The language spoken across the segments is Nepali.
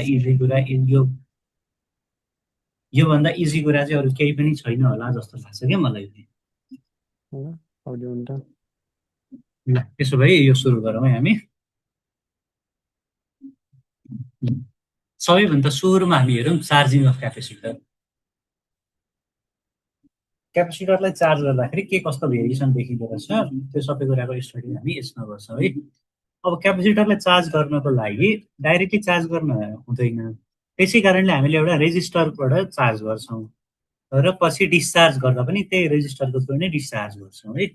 इजी कुरा योभन्दा इजी कुरा चाहिँ अरू केही पनि छैन होला जस्तो लाग्छ क्या मलाई। ल त्यसो भए यो सुरु गरौँ है हामी। सबैभन्दा सुरुमा हामी हेरौँ चार्जिङ अफ क्यापेसिटर। क्यापेसिटरलाई चार्ज गर्दाखेरि के कस्तो भेरिएसन देखिँदो रहेछ त्यो सबै कुराको स्टडी हामी यसमा गर्छौँ है। अब क्यापेसिटरलाई चार्ज गर्नको लागि डाइरेक्टली चार्ज गर्न हुँदैन, त्यसै कारणले हामीले एउटा रेजिस्टरबाट चार्ज गर्छौँ र पछि डिस्चार्ज गर्दा पनि त्यही रेजिस्टरको थ्रु नै डिस्चार्ज गर्छौँ है।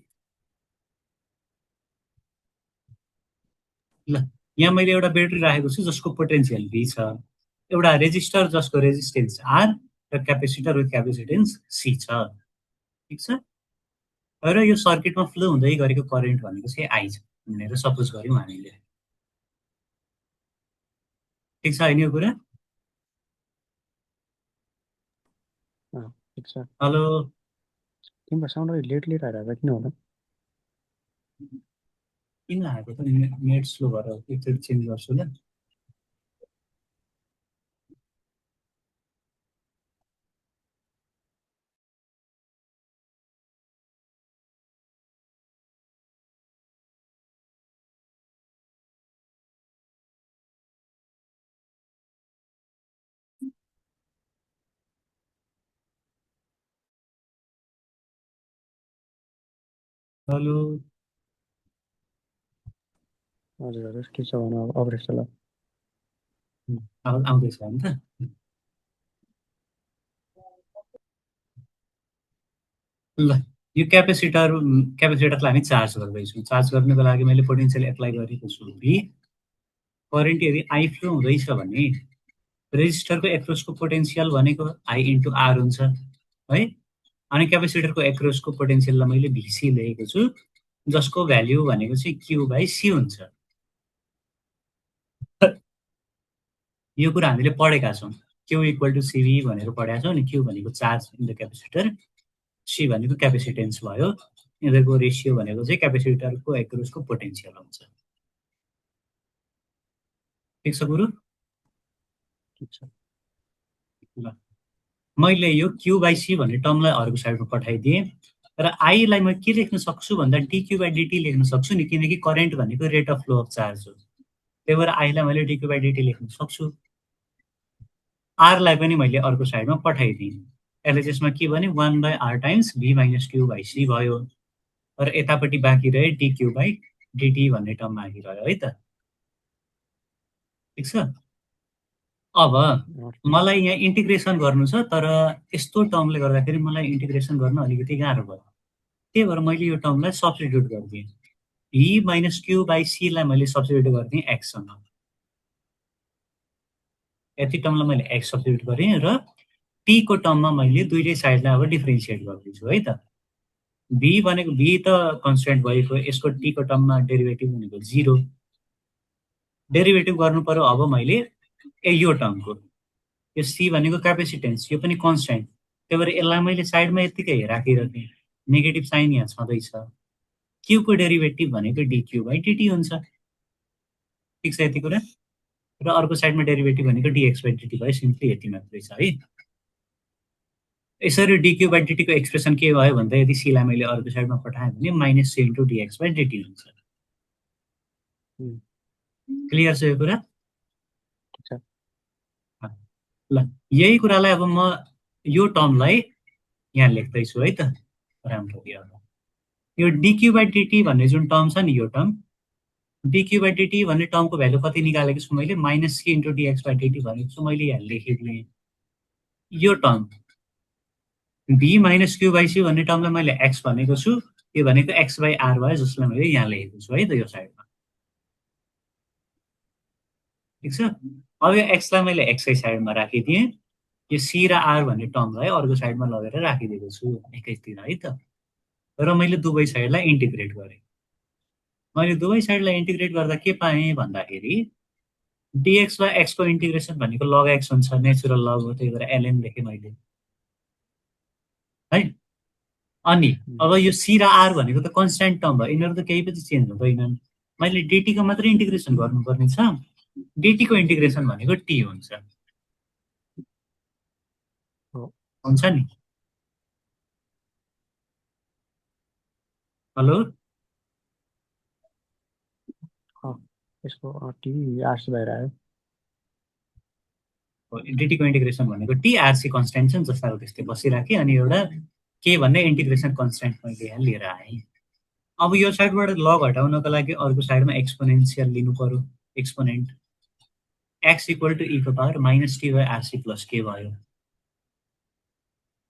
ल यहाँ मैले एउटा ब्याट्री राखेको छु जसको पोटेन्सियल V छ, एउटा रेजिस्टर जसको रेजिस्टेन्स R र क्यापेसिटर विथ क्यापेसिटेन्स C छ, ठिक छ। र यो सर्किटमा फ्लो हुँदै गरेको करेन्ट भनेको चाहिँ I छ भनेर सपोज गऱ्यौँ हामीले, ठिक छ होइन यो कुरा? हेलो तिम्रो साउन्ड अलि लेट आएर किन होला? किन आएको त? नेट स्लो भएर एकचोटि चेन्ज गर्छु ल। हेलो हजुर के छ भने अभरेज ल आउँदैछ नि त। ल यो क्यापेसिटरलाई हामी चार्ज गर्दैछौँ। चार्ज गर्नको लागि मैले पोटेन्सियल एप्लाई गरेको छु V। करेन्ट यदि I फ्लो हुँदैछ भने रेजिस्टरको एक्रोसको पोटेन्सियल भनेको I इन्टु R हुन्छ है। अनि क्यापेसिटरको एक्रोसको पोटेन्सियललाई मैले VC लिएको छु जसको भ्याल्यु भनेको चाहिँ Q/C हुन्छ। यो कुरा हामीले पढेका छौँ, Q = CV भनेर पढेका छौँ। अनि Q भनेको charge in the capacitor, C भनेको क्यापेसिटेन्स भयो, यिनीहरूको रेसियो भनेको चाहिँ क्यापेसिटरको एक्रोसको पोटेन्सियल हुन्छ, ठिक छ गुरु? ठिक छ। ल मैले यो Q/C भन्ने टर्मलाई अर्को साइडमा पठाइदिएँ र I लाई म के लेख्न सक्छु भन्दा dQ/dt लेख्न सक्छु नि, किनकि करेन्ट भनेको rate of flow of charge हो। त्यही भएर I लाई मैले dQ/dt लेख्न सक्छु। R लाई पनि मैले अर्को साइडमा पठाइदिएँ। यसले त्यसमा के भने 1/R टाइम्स V - Q/C भयो र यतापट्टि बाँकी रहे dQ/dt भन्ने टर्म बाँकी रह्यो है त, ठिक छ। अब मलाई यहाँ इन्टिग्रेसन गर्नु छ, तर यस्तो टर्मले गर्दाखेरि मलाई इन्टिग्रेसन गर्न अलिकति गाह्रो भयो। त्यही भएर मैले यो टर्मलाई सब्स्टिट्युट गरिदिएँ। V - Q/C लाई मैले सब्स्टिट्युट गरिदिएँ x सँग। यति टर्मलाई मैले x सब्स्टिट्युट गरेँ र t को टर्ममा मैले दुईटै साइडलाई अब डिफरेन्सिएट गर्दैछु है त। V भनेको V त कन्स्टेन्ट भएको, यसको t को टर्ममा डेरिभेटिभ भनेको 0। डेरिभेटिभ गर्नु पर्यो अब मैले यो टर्मको। यो C भनेको क्यापेसिटेन्स, यो पनि कन्स्टेन्ट, त्यही भएर यसलाई मैले साइडमा यत्तिकै राखिराखेँ, नेगेटिभ साइन यहाँ छँदैछ। Q को डेरिभेटिभ भनेको dQ/dt हुन्छ, ठिक छ यति कुरा। र अर्को साइडमा डेरिभेटिभ भनेको dx/dt भयो, सिम्पली यति मात्रै छ है। यसरी dQ/dt को एक्सप्रेसन के भयो भन्दा यदि C लाई मैले अर्को साइडमा पठाएँ भने -C × dx/dt हुन्छ। क्लियर छ यो कुरा? ल यही कुरालाई अब म यो टर्मलाई यहाँ लेख्दैछु है त राम्ररी। अब यो dQ/dt भन्ने जुन टर्म छ नि, यो टर्म dQ/dt भन्ने टर्मको भ्यालु कति निकालेको छु मैले? -C × dx/dt भनेको छु मैले, यहाँ लेखिदिएँ। यो टर्म V - Q/C भन्ने टर्मलाई मैले x भनेको छु, यो भनेको x/R भयो, जसलाई मैले यहाँ लेखेको छु है त यो साइडमा, ठिक छ। अब यो x लाई मैले x साइडमा राखिदिएँ, यो C र R भन्ने टर्मलाई अर्को साइडमा लगेर राखिदिएको छु एकैतिर है त। र मैले दुवै साइडलाई इन्टिग्रेट गरेँ। मैले दुवै साइडलाई इन्टिग्रेट गर्दा के पाएँ भन्दाखेरि dx/x को इन्टिग्रेसन भनेको log x हुन्छ, नेचुरल लग हो, त्यही भएर ln लेखेँ मैले है। अनि अब यो C र R भनेको त कन्स्ट्यान्ट टर्म भयो, यिनीहरू त केही पनि चेन्ज हुँदैनन्। मैले dt को मात्रै इन्टिग्रेसन गर्नुपर्ने छ, डिटी को इन्टिग्रेसन भनेको टी हुन्छ हुन्छ नि हेलो यसको टी आरसी बाहिर आयो डिटीको इन्टिग्रेसन भनेको टी आरसी कन्सटेन्ट छ नि जस्ताको त्यस्तै बसिराखेँ अनि एउटा के भन्ने इन्टिग्रेसन कन्सटेन्ट मैले यहाँ लिएर आएँ अब यो साइडबाट लग हटाउनको लागि अर्को साइडमा एक्सपोनेन्सियल लिनु पर्यो एक्सपोनेन्ट एक्स इक्वल टु ईको power minus T by RC plus के भयो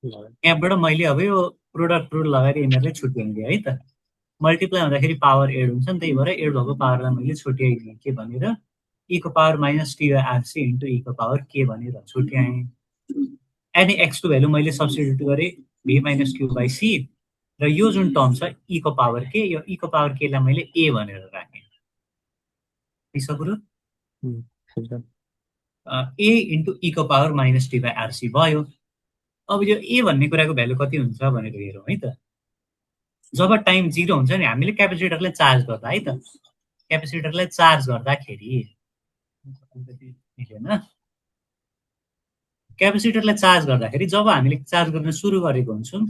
यहाँबाट मैले अब यो प्रोडक्ट रुल लगाएर यिनीहरूलाई छुट्याइदिएँ है त मल्टिप्लाई हुँदाखेरि पावर एड हुन्छ नि त्यही भएर एड भएको पावरलाई मैले छुट्याइदिएँ के भनेर ईको power minus T by RC into ईको पावर के भनेर छुट्याएँ एनी एक्सको भ्यालु मैले सब्स्टिट्युट गरेँ भी माइनस क्यू बाई सी र यो जुन टर्म छ ईको पावर के यो ईको पावर केलाई मैले ए भनेर राखेँ कुरो ए इन्टु ईको power minus T by RC भयो अब यो ए भन्ने कुराको भ्यालु कति हुन्छ भनेर हेरौँ है त जब टाइम 0 हुन्छ नि हामीले क्यापेसिटरलाई चार्ज गर्दा है त क्यापेसिटरलाई चार्ज गर्दाखेरि हैन क्यापेसिटरलाई चार्ज गर्दाखेरि जब हामीले चार्ज गर्न सुरु गरेको हुन्छौँ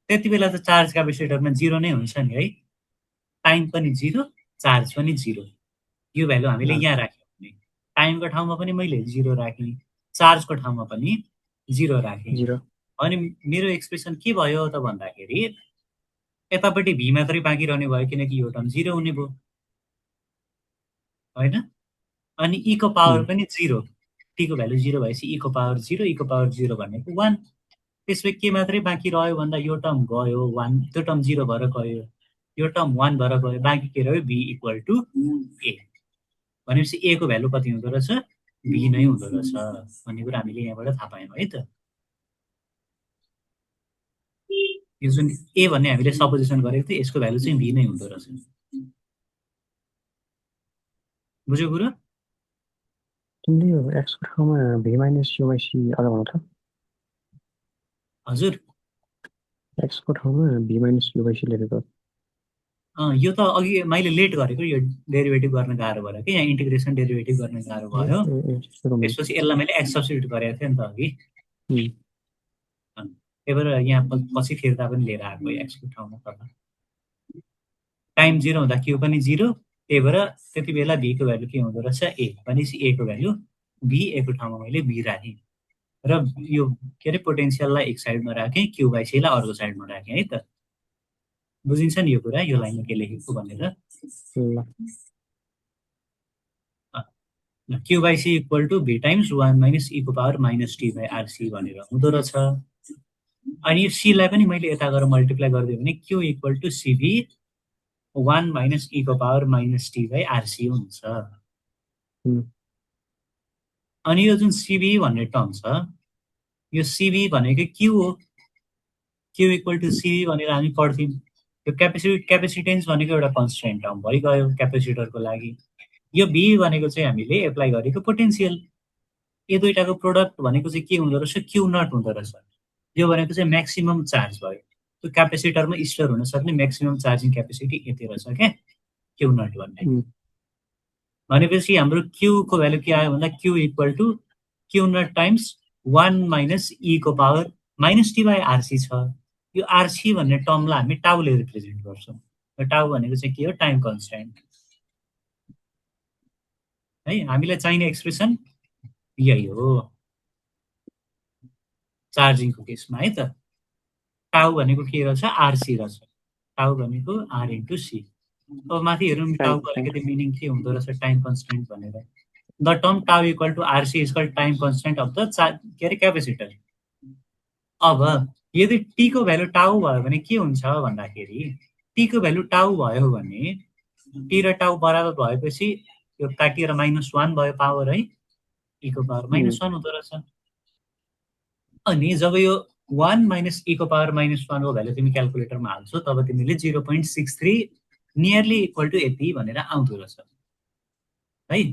त्यति बेला त चार्ज क्यापेसिटरमा 0 नै हुन्छ नि है टाइम पनि 0 चार्ज पनि 0 यो भ्यालु हामीले यहाँ राख्यौँ भने टाइमको ठाउँमा पनि मैले 0 राखेँ चार्जको ठाउँमा पनि 0 राखेँ अनि मेरो एक्सप्रेसन के भयो त भन्दाखेरि यतापट्टि भी मात्रै बाँकी रहने भयो किनकि यो टर्म 0 हुने भयो हैन अनि ईको पावर पनि 0 टीको भ्यालु 0 भएपछि ईको पावर 0 ईको पावर 0 भनेको 1 त्यसपछि के मात्रै बाँकी रह्यो भन्दा यो टर्म गयो 1 त्यो टर्म 0 भएर गयो यो टर्म 1 भएर गयो बाँकी के रह्यो b इक्वल टु a भनेपछि a को भ्यालु कति हुँदो रहेछ b नै हुँदो रहेछ भन्ने कुरा हामीले यहाँबाट थाहा पायौँ है त यो जुन a भन्ने हामीले सपोजिसन गरेको थियो यसको भ्यालु चाहिँ b नै हुँदो रहेछ बुझ्यो कुरा तिमीले यो x को ठाउँमा v minus u by c अलग आउँछ हजुर x को ठाउँमा v minus u by c लेखेको यो त अघि मैले लेट गरेको यो डेरिभेटिभ गर्न गाह्रो भयो कि यहाँ इन्टिग्रेसन डेरिभेटिभ गर्न गाह्रो भयो त्यसपछि यसलाई मैले एक्स सब्स्टिट्युट गरेको थिएँ नि त अघि त्यही भएर यहाँ पछि फिर्ता पनि लिएर आएको एक्सको ठाउँमा तल टाइम 0 हुँदा क्यू पनि 0 त्यही भएर त्यति बेला भीको भ्यालु के हुँदो रहेछ ए भनेपछि ए को भ्यालु भी ए को ठाउँमा मैले बी राखेँ र यो के अरे पोटेन्सियललाई एक साइडमा राखेँ क्यू बाई सीलाई अर्को साइडमा राखेँ है त बुझिन्छ नि यो कुरा यो लाइनमा के लेखेको भनेर Q by C equal to V times 1 minus ईको power minus T by RC भनेर हुँदो रहेछ अनि यो सीलाई पनि मैले यता गएर मल्टिप्लाई गरिदियो भने Q equal to CV 1 minus ईको power minus T by RC हुन्छ अनि यो जुन सिभी भन्ने टर्म छ यो सिभी भनेको क्यू हो क्यू इक्वल टु सिभी भनेर हामी पढ्थ्यौँ यो क्यापेसिटेन्स भनेको एउटा कन्स्टेन्ट टर्म भइगयो क्यापेसिटरको लागि यो भी भनेको चाहिँ हामीले एप्लाई गरेको पोटेन्सियल यो दुईटाको प्रोडक्ट भनेको चाहिँ के हुँदो रहेछ क्यू नट हुँदो रहेछ यो भनेको चाहिँ म्याक्सिमम चार्ज भयो त्यो क्यापेसिटरमा स्टोर हुन सक्ने म्याक्सिमम चार्जिङ क्यापेसिटी यति रहेछ क्या क्यू नट भन्ने भनेपछि हाम्रो क्यूको भ्यालु के आयो भन्दा Q equal to Q naught times 1 minus ईको power minus T by RC छ यो आरसी भन्ने टर्मलाई हामी टाउले रिप्रेजेन्ट गर्छौँ र टाउ भनेको चाहिँ के हो टाइम कन्स्टेन्ट है हामीलाई चाहिने एक्सप्रेसन यही हो चार्जिङको केसमा है त टाउ भनेको के रहेछ आरसी रहेछ टाउ भनेको आर इन्टु सी अब माथि हेरौँ टाउको अलिकति मिनिङ के हुँदो रहेछ टाइम कन्स्टेन्ट भनेर the term tau equal to RC is called time constant of the के अरे क्यापेसिटर अब यदि टीको भ्यालु टाउ भयो भने के हुन्छ भन्दाखेरि टीको भ्यालु टाउ भयो भने टी र टाउ बराबर भएपछि यो काटिएर -1 भयो पावर है ईको पावर -1 हुँदो रहेछ अनि जब यो 1 माइनस ईको पावर -1 को भ्यालु तिमी क्यालकुलेटरमा हाल्छौ तब तिमीले 0.63 नियरली इक्वल टु यति भनेर आउँदो रहेछ है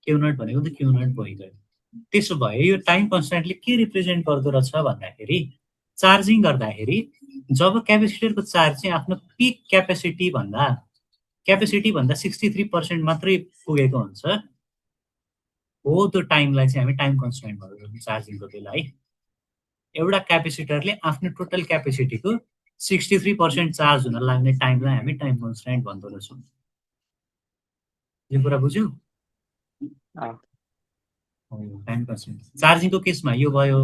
क्यू नट भनेको त क्यू नट भइगयो त्यसो भए यो टाइम कन्स्टेन्टले के रिप्रेजेन्ट गर्दो रहेछ भन्दाखेरि चार्जिङ गर्दाखेरि जब क्यापेसिटरको चार्ज चाहिँ आफ्नो पिक क्यापेसिटी भन्दा 63% मात्रै पुगेको हुन्छ हो त्यो टाइमलाई चाहिँ हामी टाइम कन्स्ट्यान्ट भन्छौँ चार्जिङको बेला है। एउटा क्यापेसिटरले आफ्नो टोटल क्यापेसिटीको 63% चार्ज हुन लाग्ने टाइमलाई हामी टाइम कन्स्ट्यान्ट भन्दो रहेछौँ। यो कुरा बुझ्यौ? Time constant. चार्जिङको केसमा यो भयो।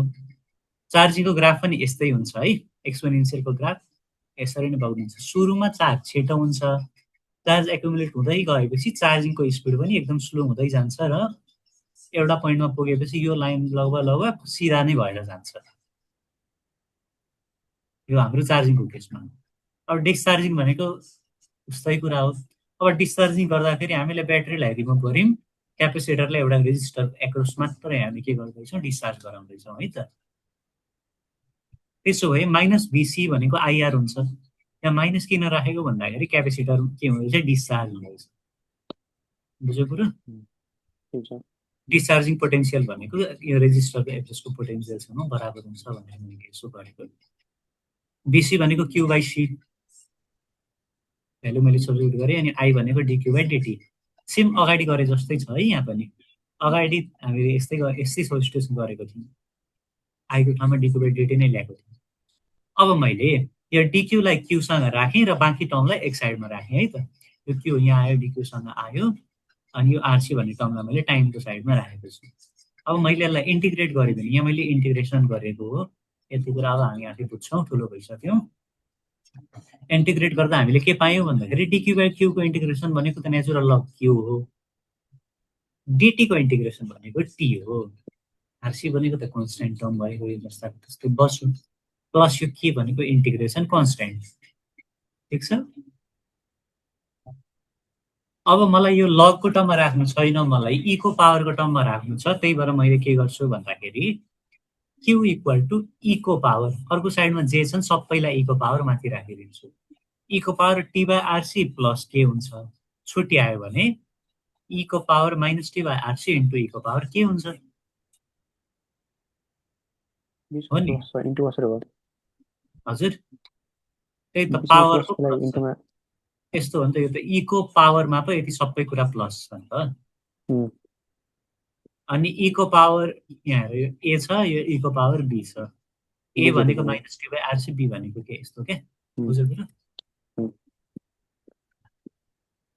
चार्जिङको ग्राफ पनि यस्तै हुन्छ है, एक्सपोनेन्सियलको ग्राफ यसरी नै बग्दिन्छ। सुरुमा चार्ज छिटो हुन्छ, चार्ज एकुमुलेट हुँदै गएपछि चार्जिङको स्पिड पनि एकदम स्लो हुँदै जान्छ र एउटा पोइन्टमा पुगेपछि यो लाइन लगभग सिधा नै भएर जान्छ। यो हाम्रो चार्जिङको केसमा। अब डिस्चार्जिङ भनेको उस्तै कुरा हो। अब डिस्चार्जिङ गर्दाखेरि हामीले ब्याट्रीलाई रिमुभ गऱ्यौँ, क्यापेसिटरलाई एउटा रेजिस्टर एक्रस मात्रै हामी के गर्दैछौँ, डिस्चार्ज गराउँदैछौँ है त। त्यसो भए माइनस भिसी भनेको आइआर हुन्छ। यहाँ माइनस किन राखेको भन्दाखेरि क्यापेसिटर के हुँदैछ, डिस्चार्ज हुँदैछ। बुझ्यो कुरो? डिस्चार्जिङ पोटेन्सियल भनेको यो रेजिस्टरको एड्रेसको पोटेन्सियलसँग बराबर हुन्छ भनेर मैले यसो गरेको। बिसी भनेको क्यू बाई सी भ्यालु मैले सब्स्टिट्युट गरेँ, अनि आई भनेको डिक्यू बाई डिटी। सेम अगाडि गरे जस्तै छ है। यहाँ पनि अगाडि हामीले यस्तै सब्स्टिट्युसन गरेको थियौँ, आईको ठाउँमा डिक्यू बाई डिटी नै ल्याएको थियौँ। अब मैले यो डिक्यूलाई क्यूसँग राखेँ र बाँकी टर्मलाई एक साइडमा राखेँ है त। यो क्यू यहाँ आयो, डिक्यूसँग आयो, अनि यो आरसी भन्ने टर्मलाई मैले टाइमको साइडमा राखेको छु। अब मैले यसलाई इन्टिग्रेट गरेँ भने यहाँ मैले इन्टिग्रेसन गरेको हो। यति कुरा अब हामी आफै बुझ्छौँ, ठुलो भइसक्यौँ। इन्टिग्रेट गर्दा हामीले के पायौँ भन्दाखेरि डिक्यू बाई क्यूको इन्टिग्रेसन भनेको त नेचुरल लग क्यू हो, डिटीको इन्टिग्रेसन भनेको टी हो, आरसी भनेको त कन्स्ट्यान्ट टर्म भएको यो जस्ताको त्यस्तै बस्यो, प्लस यो के भनेको इन्टिग्रेसन कन्स्ट्यान्ट। ठिक छ। अब मलाई यो लगको टर्ममा राख्नु छैन, मलाई ईको पावरको टर्ममा राख्नु छ। त्यही भएर मैले के गर्छु भन्दाखेरि क्यू इक्वल टु ईको पावर, अर्को साइडमा जे छन् सबैलाई ईको पावर माथि राखिदिन्छु। ईको power T by RC plus के हुन्छ, छुट्टी आयो भने ईको power minus T by RC into ईको पावर के हुन्छ, हो नि? हजुर त्यही त, पावरको यस्तो हो नि त। यो त ईको पावरमा पो यति सबै कुरा प्लस छ नि त। अनि ईको पावर यहाँ ए छ, यो ईको पावर बी छ। ए भनेको minus T by RC, B भनेको के यस्तो क्या, बुझ्यो कुरो?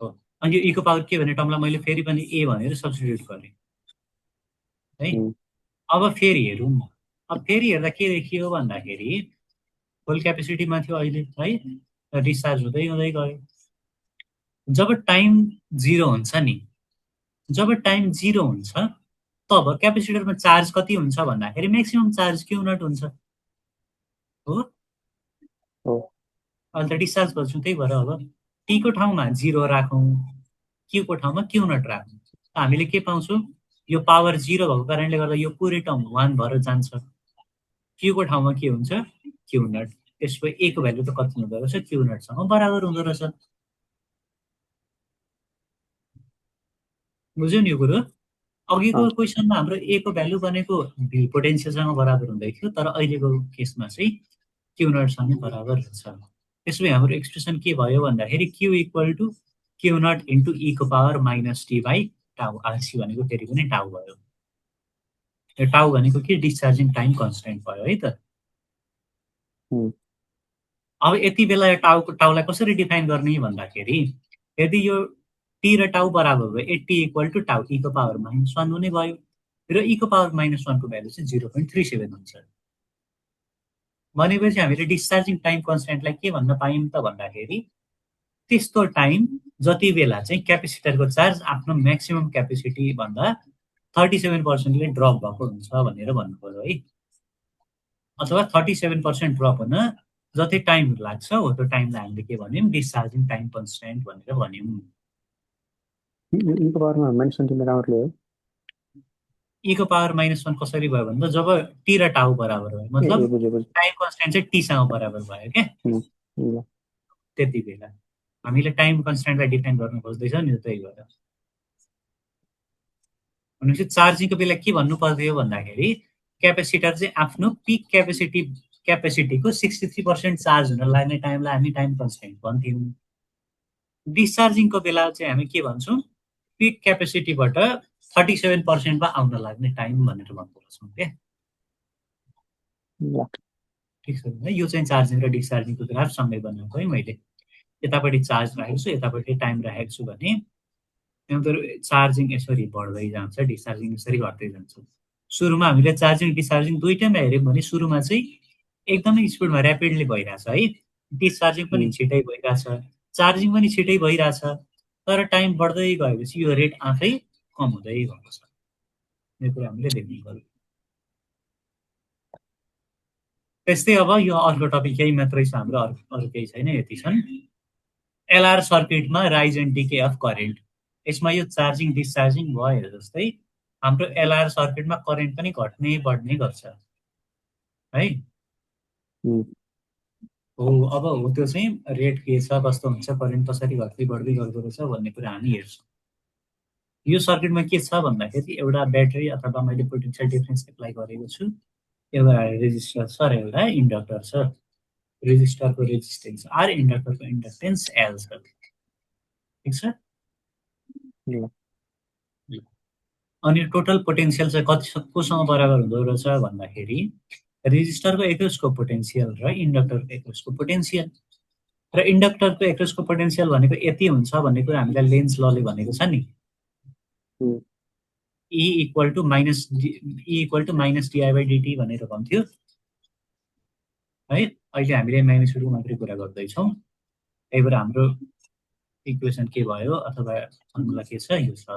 हो। अनि यो ईको पावर के भन्ने टर्मलाई मैले फेरि पनि ए भनेर सब्स्टिट्युट गरेँ है। अब फेरि हेरौँ। अब फेरि हेर्दा के देखियो भन्दाखेरि फुल क्यापेसिटीमा थियो अहिले है, डिस्चार्ज हुँदै हुँदै गयो। जब टाइम 0 हुन्छ नि, जब टाइम 0 हुन्छ तब क्यापेसिटरमा चार्ज कति हुन्छ भन्दाखेरि म्याक्सिमम चार्ज क्यू नट हुन्छ, हो? अहिले त डिस्चार्ज गर्छौँ, त्यही भएर अब टीको ठाउँमा 0 राखौँ, क्यूको ठाउँमा क्यू नट राखौँ। हामीले के पाउँछौँ, यो पावर 0 भएको कारणले गर्दा यो पुरै टर्म 1 भएर जान्छ। क्यूको ठाउँमा के हुन्छ, क्यू नट। त्यसको ए को भ्यालु त कति हुँदो रहेछ, क्यू नटसँग बराबर हुँदो रहेछ। बुझ्यौ नि यो कुरो? अघिको क्वेसनमा हाम्रो ए को भ्यालु भनेको भी पोटेन्सियलसँग बराबर हुँदै थियो, तर अहिलेको केसमा चाहिँ क्यू नटसँग बराबर हुन्छ। त्यसो भए हाम्रो एक्सप्रेसन के भयो भन्दाखेरि Q equal to Q naught into ईको power minus T by tau. RC भनेको फेरि पनि टाउ भयो। यो टाउ भनेको के, डिस्चार्जिङ टाइम कन्स्ट्यान्ट भयो है त। अब यति बेला यो टाउलाई कसरी डिफाइन गर्ने भन्दाखेरि यदि यो टी र टाउ बराबर भयो, एट्टी इक्वल टु टाउ ईको पावर -1 हुने भयो, र ईको पावर -1 को भ्यालु चाहिँ 0.37 हुन्छ। भनेपछि हामीले डिस्चार्जिङ टाइम कन्स्ट्यान्टलाई के भन्न पायौँ त भन्दाखेरि त्यस्तो टाइम जति बेला चाहिँ क्यापेसिटरको चार्ज आफ्नो म्याक्सिमम क्यापेसिटी भन्दा 37%ले ड्रप भएको हुन्छ भनेर भन्नु पर्यो है। अथवा 37% ड्रप हुन जति टाइम लाग्छ हो त्यो टाइमलाई हामीले के भन्यौँ, डिस्चार्जिङ टाइम कन्स्ट्यान्ट भनेर भन्यौँ। ईको पावरमा -1 तिमीले राउटले हो। ईको पावर -1 कसरी भयो भन्दा जब टी र टाउ बराबर भयो, मतलब टाइम कन्स्ट्यान्ट चाहिँ टीसँग बराबर भयो क्या, त्यति बेला हामीले टाइम कन्स्ट्यान्टलाई डिफाइन गर्नु खोज्दैछौँ नि, त्यही भएर। भनेपछि चार्जिङको बेला के भन्नु पर्थ्यो भन्दाखेरि क्यापेसिटर चाहिँ आफ्नो पिक क्यापेसिटीको 63% चार्ज हुन लाग्ने टाइमलाई हामी टाइम कन्स्ट्यान्ट भन्थ्यौँ। डिस्चार्जिङको बेला चाहिँ हामी के भन्छौँ, पिक क्यापेसिटीबाट 37% मा आउन लाग्ने टाइम भनेर भन्दो रहेछौँ के। ल ठिक छ है, यो चाहिँ चार्जिङ र डिस्चार्जिङको ग्राफ सँगै बनाएको है मैले। यतापट्टि चार्ज राखेको छु, यतापट्टि टाइम राखेको छु भने चार्जिङ यसरी बढ्दै जान्छ, डिस्चार्जिङ यसरी घट्दै जान्छ। सुरुमा हामीले चार्जिङ डिस्चार्जिङ दुइटैमा हेऱ्यौँ भने सुरुमा चाहिँ एकदमै स्पिडमा ऱ्यापिडली भइरहेछ है, डिस्चार्जिङ पनि छिटै भइरहेछ, चार्जिङ पनि छिटै भइरहेछ। तर टाइम बढ्दै गएपछि यो रेट आफै कम हुँदै गएको छ, यो कुरा हामीले देख्नु पर्यो। त्यस्तै अब यो अर्को टपिक यही मात्रै छ हाम्रो, अरू केही छैन, यति छन्। एलआर सर्किटमा rise and decay of current, यसमा यो चार्जिङ डिस्चार्जिङ भयो जस्तै हाम्रो एलआर सर्किटमा करेन्ट पनि घट्ने बढ्ने गर्छ है। हो अब हो त्यो चाहिँ रेट के छ, कस्तो हुन्छ, करेन्ट कसरी घट्दै बढ्दै गर्दो रहेछ भन्ने कुरा हामी हेर्छौँ। यो सर्किटमा के छ भन्दाखेरि एउटा ब्याट्री अथवा मैले पोटेन्सियल डिफरेन्स एप्लाई गरेको छु, एउटा रेजिस्टर छ र एउटा इन्डक्टर छ। रेजिस्टरको रेजिस्टेन्स आर, इन्डक्टरको इन्डक्टेन्स एल छ। ठिक छ। अनि टोटल पोटेन्सियल चाहिँ कोसँग बराबर हुँदो रहेछ भन्दाखेरि रेजिस्टरको एक्रोसको पोटेन्सियल र इन्डक्टरको एक्रोसको पोटेन्सियल। र इन्डक्टरको एक्रोसको पोटेन्सियल भनेको यति हुन्छ भन्ने कुरा हामीलाई लेन्स लले भनेको छ नि, E equal to minus di/dt भनेर भन्थ्यो है। अहिले हामीले म्याग्निट्युडको मात्रै कुरा गर्दैछौँ, त्यही भएर हाम्रो इक्वेसन के भयो अथवा फर्मुला के छ, यो छ।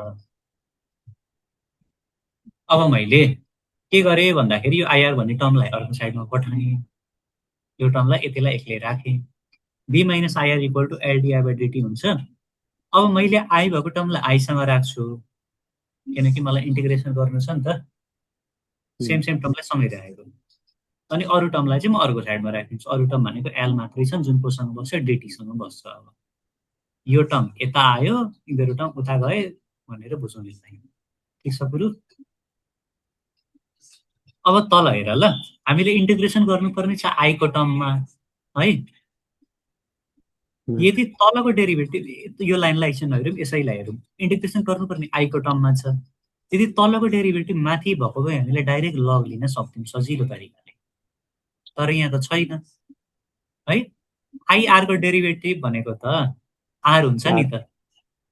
अब मैले के गरेँ भन्दाखेरि यो आइआर भन्ने टर्मलाई अर्को साइडमा पठाएँ, यो टर्मलाई यतिलाई एक्लै राखेँ। B minus IR equal to L di dt हुन्छ। अब मैले आई भएको टर्मलाई आईसँग राख्छु, किनकि मलाई इन्टिग्रेसन गर्नु छ नि त, सेम टर्मलाई सँगै राखेको। अनि अरू टर्मलाई चाहिँ म अर्को साइडमा राखिदिन्छु। अरू टर्म भनेको एल मात्रै छन्, जुन कोसँग बस्छ डिटीसँग बस्छ। अब यो टर्म यता आयो, यिनीहरू टर्म उता गए भनेर बुझाउने चाहिँ। ठिक छ कुरो। अब तल हेर ल, हामीले इन्टिग्रेसन गर्नुपर्ने छ आईको टर्ममा है। यदि तलको डेरिभेटिभ, यो लाइनलाई एकछिन हेरौँ, यसैलाई हेरौँ, इन्टिग्रेसन गर्नुपर्ने आईको टर्ममा छ। यदि तलको डेरिभेटिभ माथि भएको भए हामीले डाइरेक्ट लग लिन सक्थ्यौँ सजिलो तरिकाले, तर यहाँ त छैन है। आइआरको डेरिभेटिभ भनेको त आर हुन्छ नि त,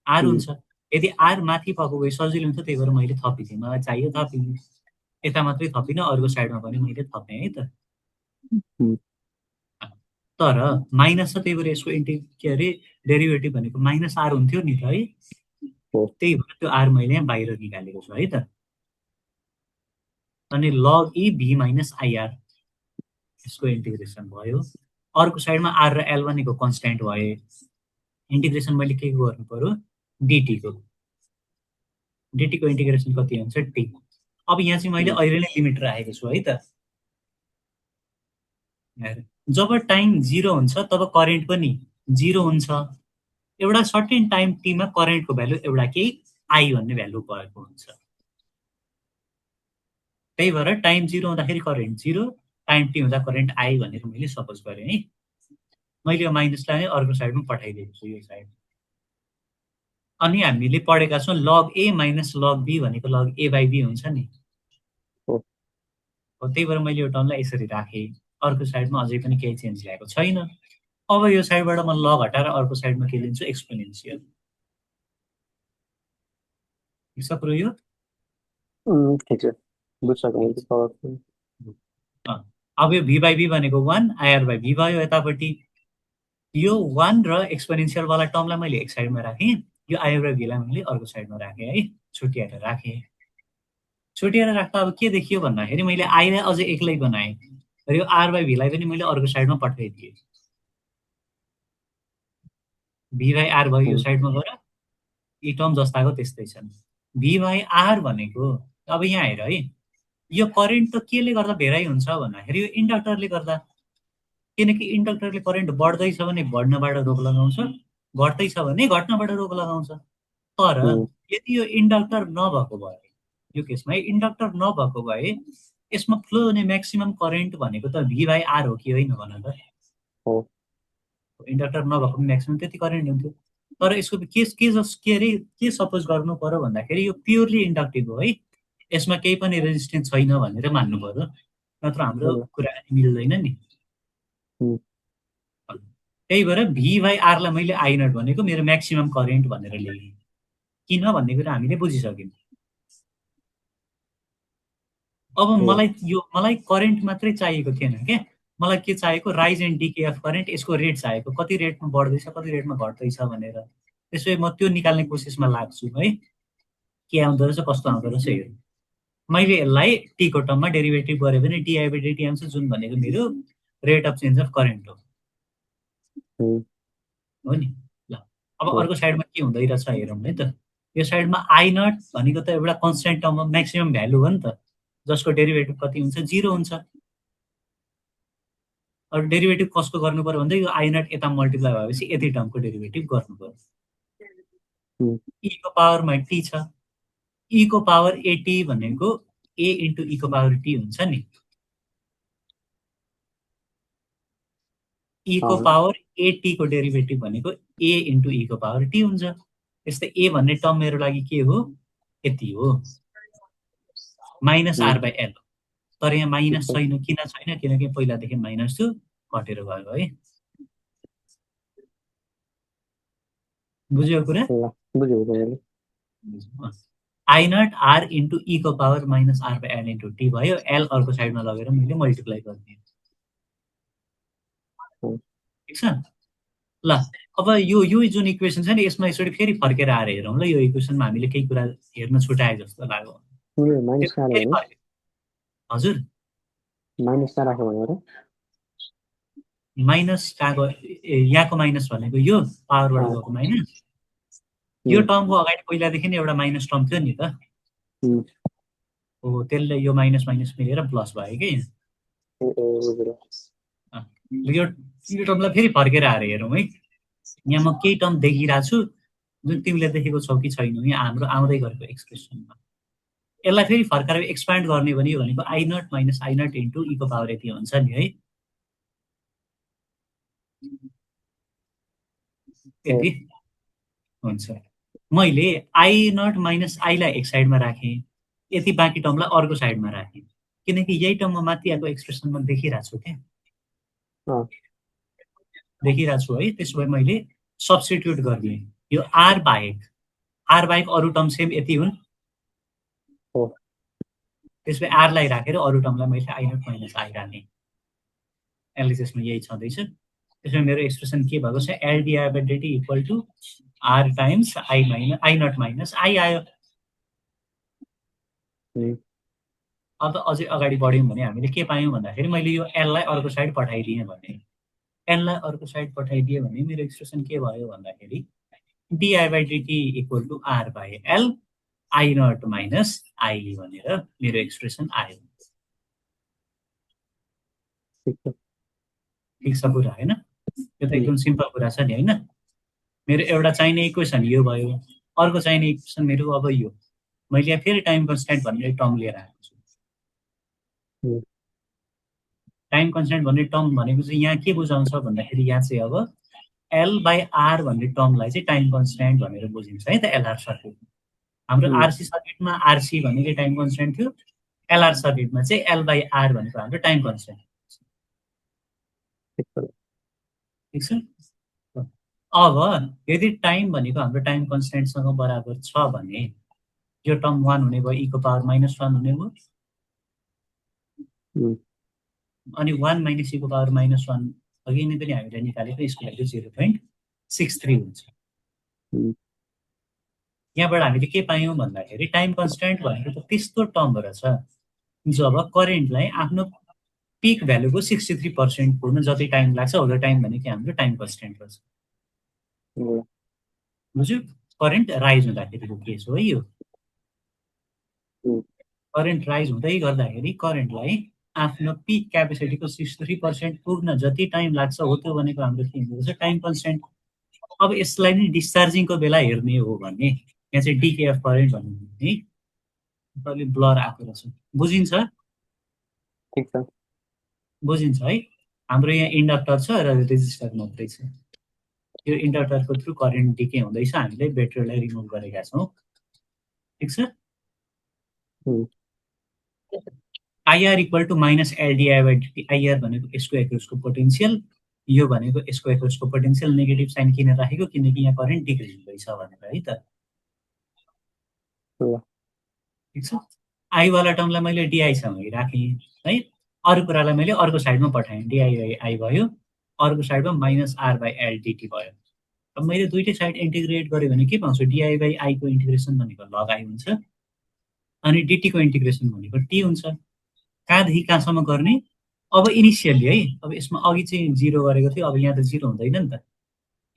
आर हुन्छ। यदि आर माथि भएको भए सजिलो हुन्छ, त्यही भएर मैले थपिदिएँ, मलाई चाहियो थपिदिएँ। यता मात्रै थपिनँ, अर्को साइडमा पनि मैले थपेँ है त। तर माइनस छ, त्यही भएर यसको के अरे डेरिभेटिभ भनेको माइनस आर हुन्थ्यो नि त है। त्यही भएर त्यो आर मैले यहाँ बाहिर निकालेको छु है त। अनि लग ई भी माइनस आइआर, यसको इन्टिग्रेसन भयो। अर्को साइडमा आर र एल भनेको कन्स्ट्यान्ट भए, इन्टिग्रेसन मैले के गर्नु पर्यो, डिटीको इन्टिग्रेसन कति हुन्छ टी। अब यहाँ चाहिँ मैले अहिले नै लिमिट राखेको छु है त। जब टाइम 0 हुन्छ तब करेन्ट पनि 0 हुन्छ। एउटा सर्टेन टाइम टीमा करेन्टको भ्यालु एउटा केही आई भन्ने भ्यालु भएको हुन्छ। त्यही भएर टाइम 0 हुँदाखेरि करेन्ट 0, टाइम टी हुँदा करेन्ट आई भनेर मैले सपोज गरेँ है। मैले यो माइनसलाई अर्को साइडमा पठाइदिएको छु, यो साइड। अनि हामीले पढेका छौँ लग ए माइनस लग बी भनेको लग ए/बी हुन्छ नि। त्यही भएर मैले यो टर्मलाई यसरी राखेँ। अर्को साइडमा अझै पनि केही चेन्ज ल्याएको छैन। अब यो साइडबाट म लग हटाएर अर्को साइडमा के लिन्छु, एक्सपोनेन्सियल। ठिक छ कुरो यो? ठिक छ, बुझ्छु। अब यो v/b भनेको 1, ir/b भयो यतापट्टि। यो 1 र एक्सपोनेन्सियलवाला टर्मलाई मैले एक साइडमा राखेँ, यो ir/b लाई मैले अर्को साइडमा राखेँ है, छुट्याएर राखेँ। छुट्याएर राख्दा अब के देखियो भन्दाखेरि मैले आईलाई अझै एक्लै बनाएँ र यो r/b लाई पनि मैले अर्को साइडमा पठाइदिएँ। v/r भयो यो साइडमा गएर, यी टर्म जस्ताको त्यस्तै छन्। v/r भनेको अब यहाँ हेर है, यो करेन्ट त केले गर्दा भेराइ हुन्छ भन्दाखेरि यो इन्डक्टरले गर्दा। किनकि इन्डक्टरले करेन्ट बढ्दैछ भने बढ्नबाट रोक लगाउँछ, घट्दैछ भने घट्नबाट रोक लगाउँछ। तर यदि यो इन्डक्टर नभएको भए, यो केसमा इन्डक्टर नभएको भए यसमा फ्लो हुने म्याक्सिमम करेन्ट भनेको त v/r हो कि होइन भन त। इन्डक्टर नभएको म्याक्सिमम त्यति करेन्ट हुन्थ्यो। तर यसको के सपोज गर्नु पर्यो भन्दाखेरि यो प्योरली इन्डक्टिभ हो है, यसमा केही पनि रेजिस्टेन्स छैन भनेर मान्नु पर्यो, नत्र हाम्रो कुरा मिल्दैन नि। त्यही भएर भी बाई आरलाई मैले आई नट भनेको मेरो म्याक्सिमम करेन्ट भनेर लेखेँ। किन भन्ने कुरा हामीले बुझिसक्यौँ। अब मलाई करेन्ट मात्रै चाहिएको थिएन क्या, मलाई के चाहिएको rise and decay of current, यसको रेट चाहिएको, कति रेटमा बढ्दैछ कति रेटमा घट्दैछ भनेर। त्यसो भए म त्यो निकाल्ने कोसिसमा लाग्छु है, के आउँदो रहेछ कस्तो आउँदो रहेछ हेरौँ। मैले यसलाई टीको टर्ममा डेरिभेटिभ गरेँ भने डिआई बाई डिटी आउँछ, जुन भनेको मेरो rate of change of current हो नि। ल अब अर्को साइडमा के हुँदै रहेछ हेरौँ है त। यो साइडमा आई नट भनेको त एउटा कन्सटेन्ट टर्ममा म्याक्सिमम भ्यालु हो नि त, जसको डेरिभेटिभ कति हुन्छ 0 हुन्छ। अब डेरिभेटिभ कसको गर्नु पर्यो भन्दा यो आई नट यता मल्टिप्लाई भएपछि यति टर्मको डेरिभेटिभ गर्नु पर्यो। ईको पावरमा टी छ, ईको पावर एटी भनेको ए इन्टु ईको पावर टी हुन्छ नि। ईको पावर एटीको डेरिभेटिभ भनेको ए इन्टु ईको पावर टी हुन्छ। त्यस्तै ए भन्ने टर्म मेरो लागि के हो, यति हो, माइनस आर बाई एल। तर यहाँ माइनस छैन, किन छैन, किनकि पहिलादेखि माइनस थियो, घटेर गयो है। बुझ्यो कुरा? आई नट आर इन्टु ईको power minus R by L into T भयो। एल अर्को साइडमा लगेर मैले मल्टिप्लाई गरिदिएँ, ठिक छ। ल अब यो जुन इक्वेसन छ नि, यसमा यसरी फेरि फर्केर आएर हेरौँ ल। यो इक्वेसनमा हामीले केही कुरा हेर्न छुटाए जस्तो लाग्यो। हजुर माइनस कहाँको, यहाँको माइनस भनेको यो पावरबाट गएको माइनस, यो टर्मको अगाडि पहिलादेखि नै एउटा माइनस टर्म थियो नि त। हो, त्यसले यो माइनस माइनस मिलेर प्लस भयो कि। यो टर्मलाई फेरि फर्केर आएर हेरौँ है। यहाँ म केही टर्म देखिरहेको छु जुन तिमीले देखेको छौ कि छैन यहाँ हाम्रो आउँदै गरेको एक्सप्रेसनमा। यसलाई फेरि फर्काएर एक्सपान्ड गर्ने भने भनेको I naught minus I naught into ईको पावर यति हुन्छ नि है, यति हुन्छ। मैले आई नट माइनस आईलाई एक साइडमा राखेँ, यति बाँकी टर्मलाई अर्को साइडमा राखेँ, किनकि यही टर्ममा माथि आएको एक्सप्रेसनमा देखिरहेको छु क्या, देखिरहेको छु है। त्यसो भए मैले सब्स्टिट्युट गरिदिएँ, यो आर बाहेक अरू टर्म सेम यति हुन्। त्यसो भए आरलाई राखेर अरू टर्मलाई मैले आई नट माइनस आई राखेँ, यसले त्यसमा यही छँदैछ। त्यसमा मेरो एक्सप्रेसन के भएको छ, L di by dt equal to R times I naught minus I आयो। अब अझै अगाडि बढ्यौँ भने हामीले के पायौँ भन्दाखेरि मैले यो एललाई अर्को साइड पठाइदिएँ भने, एललाई अर्को साइड पठाइदिएँ भने मेरो एक्सप्रेसन के भयो भन्दाखेरि dI by dt equal to R by L I naught minus I भनेर मेरो एक्सप्रेसन आयो। ठिक छ कुरा होइन? यो त एकदम सिम्पल कुरा छ नि होइन। मेरो एउटा चाहिने इक्वेसन यो भयो, अर्को चाहिने इक्वेसन मेरो अब यो। मैले यहाँ फेरि टाइम कन्स्ट्यान्ट भन्ने टर्म लिएर आएको छु। टाइम कन्स्ट्यान्ट भन्ने टर्म भनेको चाहिँ यहाँ के बुझाउँछ भन्दाखेरि यहाँ चाहिँ अब एल बाई आर भन्ने टर्मलाई चाहिँ टाइम कन्स्ट्यान्ट भनेर बुझिन्छ है त। एलआर सर्किटमा हाम्रो आरसी सर्किटमा आरसी भनेको टाइम कन्स्ट्यान्ट थियो, एलआर सर्किटमा चाहिँ एल बाई आर भनेको हाम्रो टाइम कन्स्ट्यान्ट। ठिक छ। अब यदि टाइम भनेको हाम्रो टाइम कन्स्ट्यान्टसँग बराबर छ भने यो टर्म 1 हुने भयो, ईको पावर माइनस 1 हुने भयो, अनि 1 माइनस ईको पावर माइनस 1 अघि नै पनि हामीले निकालेको, यसको लागि 0.63 हुन्छ। यहाँबाट हामीले के पायौँ भन्दाखेरि टाइम कन्स्ट्यान्ट भनेको त त्यस्तो टर्म रहेछ जब करेन्टलाई आफ्नो पिक भ्यालुको 63% पुग्न जति टाइम लाग्छ हो, टाइम भनेको हाम्रो टाइम कन्स्ट्यान्ट रहेछ। बुझ्यो? करेन्ट राइज हुँदाखेरिको केस हो यो। करेन्ट राइज हुँदै गर्दाखेरि करेन्टलाई आफ्नो पिक क्यापेसिटीको 63% पुग्न जति टाइम लाग्छ हो, त्यो भनेको हाम्रो के हुन्छ, टाइम कन्स्ट्यान्ट। अब यसलाई नै डिस्चार्जिङको बेला हेर्ने हो भने यहाँ चाहिँ डिकेएफ करेन्ट भन्नु है, अलि ब्लर आएको रहेछ, बुझिन्छ? ठिक छ, बुझिन्छ है। हाम्रो यहाँ इन्डक्टर छ र रेजिस्टर मात्रै छ। यो इन्डक्टरको थ्रु करेन्ट डिके हुँदैछ, हामीले ब्याट्रीलाई रिमुभ गरेका छौँ। ठिक छ। IR equal to minus LDI by dt. IR भनेको यसको एक्रसको पोटेन्सियल, यो भनेको यसको एक्रसको पोटेन्सियल। नेगेटिभ साइन किन राखेको, किनकि यहाँ करेन्ट डिक्रिज हुँदैछ भनेर है त। ठिक छ। आईवाला टर्मलाई मैले डिआईसँगै राखेँ है, अरू कुरालाई मैले अर्को साइडमा पठाएँ, डिआई बाई आई भयो, अर्को साइडमा minus R by L dt भयो। अब मैले दुइटै साइड इन्टिग्रेट गरेँ भने के पाउँछु, डिआई बाई आईको इन्टिग्रेसन भनेको लग आई हुन्छ, अनि डिटीको इन्टिग्रेसन भनेको टी हुन्छ। कहाँदेखि कहाँसम्म गर्ने, अब इनिसियल्ली है, अब यसमा अघि चाहिँ 0 गरेको थियो, अब यहाँ त 0 हुँदैन नि त।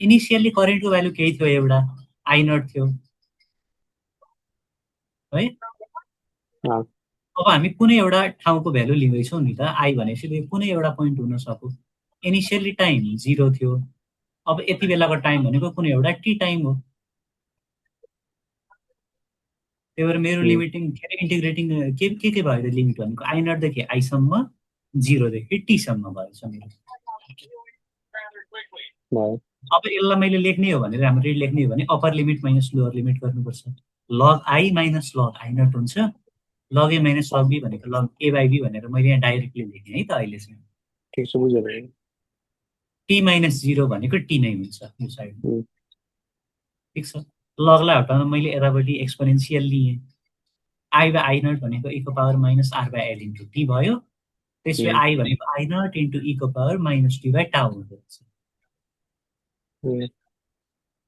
इनिसियल्ली करेन्टको भ्यालु केही थियो, एउटा आई नट थियो है। अब हामी कुनै एउटा ठाउँको भ्यालु लिँदैछौँ नि त, आई भनेपछि कुनै एउटा पोइन्ट हुन सक्यो। इनिसियल्ली टाइम 0 थियो, अब यति बेलाको टाइम भनेको कुनै एउटा टी टाइम हो। त्यही भएर मेरो लिमिटिङ के अरे इन्टिग्रेटिङ के भयो त लिमिट भनेको आई नटदेखि आईसम्म, 0देखि टीसम्म भएछ मेरो। अब यसलाई मैले लेख्ने हो भने, राम्ररी लेख्ने हो भने upper limit minus lower limit गर्नुपर्छ। Log I minus log I not हुन्छ, log A minus log be भनेको लग ए बाई बी भनेर मैले यहाँ डाइरेक्टली लेखेँ है त अहिले चाहिँ। ठिक छ, बुझ्यो भने टी माइनस 0 भनेको टी नै हुन्छ यो साइड। ठिक छ। लगलाई हटाउन मैले यतापट्टि एक्सपोनेन्सियल लिएँ। आई बाई आई नट भनेको ई को power minus R by L into T भयो। त्यसपछि आई भनेको आई नट इन्टु ई को पावर माइनस टी बाई टाउ हुँदो रहेछ।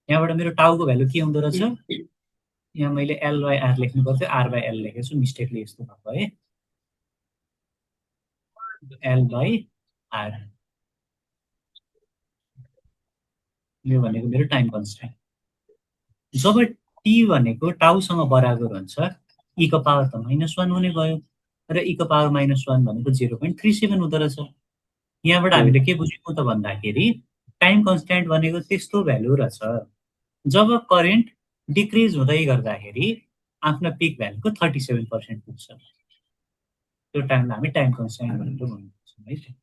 यहाँबाट मेरो टाउको भ्यालु के हुँदो रहेछ, यहाँ मैले एल बाई आर लेख्नु पर्थ्यो, आर बाई एल लेखेको छु, मिस्टेकले यस्तो भएको है। एल बाई आर, यो भनेको मेरो टाइम कन्स्ट्यान्ट। जब टी भनेको टाउसँग बराबर हुन्छ, ई को पावर त -1 हुने भयो, र ई को पावर -1 भनेको 0.37 हुँदो रहेछ। यहाँबाट हामीले के बुझ्यौँ त भन्दाखेरि, टाइम कन्स्ट्यान्ट भनेको त्यस्तो भ्यालु रहेछ जब करेन्ट डिक्रिज हुँदै गर्दाखेरि आफ्नो पिक भ्यालुको 37% पुग्छ। त्यो टाइमलाई हामी टाइम कन्स्ट्यान्ट भनेर भन्नुपर्छ है।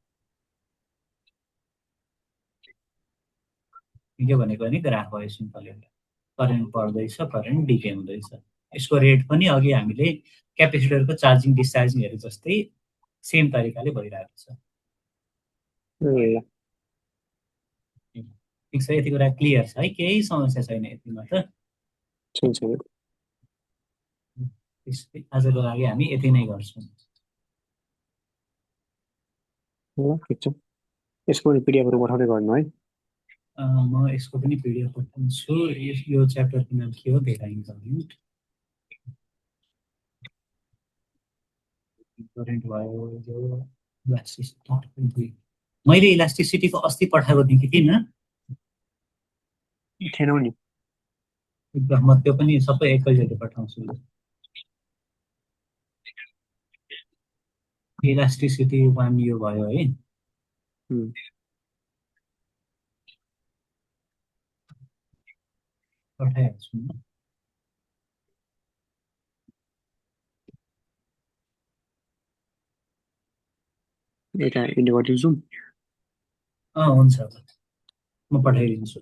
के भनेको नि ग्राफ भयो सिम्पल एउटा, करेन्ट बढ्दैछ, करेन्ट डिके हुँदैछ। यसको रेट पनि अघि हामीले क्यापेसिटरको चार्जिङ डिस्चार्जिङहरू जस्तै सेम तरिकाले भइरहेको छ। ठिक छ, यति कुरा क्लियर छ है, केही समस्या छैन यतिमा त। आजको लागि हामी यति नै गर्छौँ। ठिक छ, यसको पनि पिडिएफहरू पठाउँदै गर्नु है। म यसको पनि पिडिएफ पठाउँछु। यो च्याप्टरको नाम के हो, भेराइङ करेन्ट। करेन्ट भयो यो इलास्टिसिटी। मैले इलास्टिसिटीको अस्ति पठाएको थिएँ कि किन थिएनौ नि, म त्यो पनि सबै एकैचोटि पठाउँछु। इलास्टिसिटी 1 यो भयो है। पठाइहाल्छु म। यता इन्डिया गरिदिन्छु। हुन्छ, म पठाइदिन्छु।